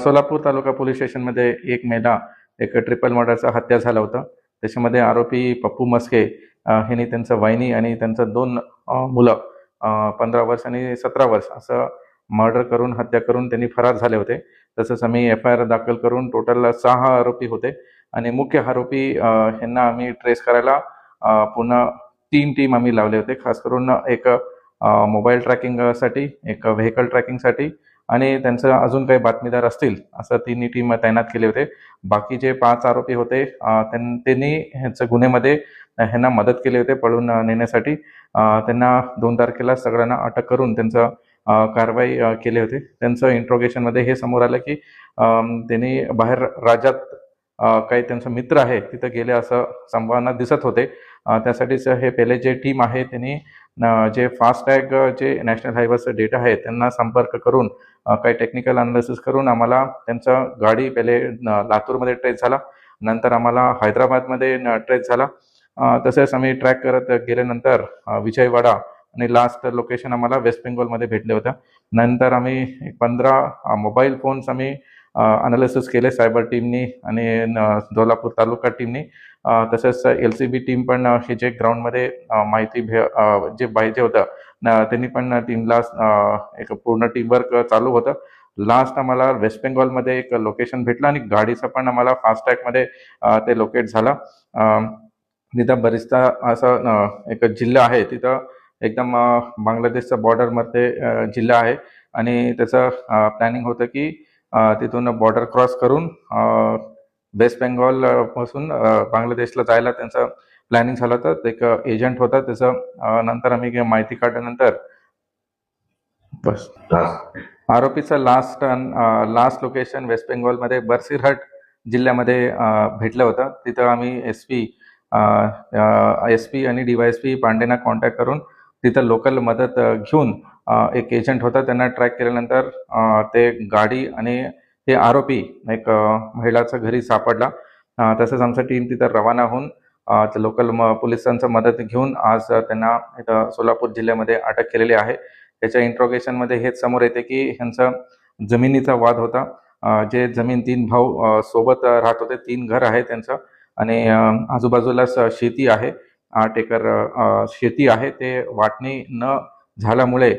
सोलापूर तालुका police स्टेशनमध्ये एक महिला एक ट्रिपल मर्डरचा हत्या झाला होता। त्याच्यामध्ये आरोपी पप्पू मस्के ह्यांनी त्यांचं वहिनी आणि त्यांचं 2 मुलं 15 वर्ष आणि 17 वर्ष असं मर्डर करून हत्या करून त्यांनी फरार झाले होते। तसंच आम्ही FIR दाखल करून टोटल 6 आरोपी होते आणि मुख्य आरोपी ह्यांना आम्ही ट्रेस करायला पुन्हा 3 टीम आम्ही लावले होते। खास करून एक मोबाईल ट्रॅकिंगसाठी, एक व्हेकल ट्रॅकिंगसाठी आणि त्यांचं अजून काही बातमीदार असतील असं तिन्ही टीम तैनात केले होते। बाकी जे 5 आरोपी होते त्यांनी ह्यांच्या गुन्ह्यामध्ये ह्यांना मदत केली होते पळून नेण्यासाठी। त्यांना 2 तारखेला सगळ्यांना अटक करून त्यांचं कारवाई केले होते। त्यांचं इंट्रोगेशनमध्ये हे समोर आलं की त्यांनी बाहेर राज्यात काही त्यांचे मित्र आहे तिथे गेले असं संभावना दिसत होते। त्यासाठीच हे पहिले जे टीम आहे त्यांनी जे फास्टॅग जे नॅशनल हायवेचं डेटा आहे त्यांना संपर्क करून काही टेक्निकल अनालिसिस करून आम्हाला त्यांचा गाडी पहिले लातूरमध्ये ट्रेस झाला, नंतर आम्हाला हैदराबादमध्ये ट्रेस झाला। तसेच आम्ही ट्रॅक करत गेल्यानंतर विजयवाडा आणि लास्ट लोकेशन आम्हाला वेस्ट बेंगॉलमध्ये भेटले होतं। नंतर आम्ही 15 मोबाईल फोन्स आम्ही अनालिसिस केले सायबर टीमनी आणि सोलापूर तालुका टीमनी। तसेच LCB टीम पण हे जे ग्राउंडमध्ये माहिती जे पाहिजे होतं त्यांनी पण टीमला एक पूर्ण टीमवर्क चालू होतं। लास्ट आम्हाला वेस्ट बेंगॉलमध्ये एक लोकेशन भेटलं आणि गाडीचं पण आम्हाला फास्टॅगमध्ये ते लोकेट झालं। तिथं बरिस्ता असं एक जिल्हा आहे, तिथं एकदम बांगलादेशच्या बॉर्डरमध्ये जिल्हा आहे आणि त्याचं प्लॅनिंग होतं की तिथून बॉर्डर क्रॉस करून वेस्ट बेंगॉल पासून बांगलादेशला जायला त्यांचं प्लॅनिंग झालं होतं। एक एजंट होता त्याचं नंतर आम्ही माहिती काढल्यानंतर बस आरोपीचं लास्ट लोकेशन वेस्ट बेंगॉलमध्ये बरसिरहट जिल्ह्यामध्ये भेटलं होतं। तिथं आम्ही SP आणि DYSP पांडेना कॉन्टॅक्ट करून तिथं लोकल मदत घेऊन एक एजंट होता त्यांना ट्रॅक केल्यानंतर ते गाडी आणि हे आरोपी एक महिलाच्या घरी सापडला। तसंच आमचं टीम तिथं रवाना होऊन लोकल पोलिसांची मदत घेऊन आज त्यांना इथं सोलापूर जिल्ह्यामध्ये अटक केलेली आहे। त्याच्या इंट्रोगेशनमध्ये हेच समोर येते की ह्यांचा जमिनीचा वाद होता। जे जमीन 3 भाऊ सोबत राहत होते, 3 घर आहे त्यांचं आणि आजूबाजूलाच शेती आहे, 8 एकर शेती आहे। ते वाटणी न झाल्यामुळे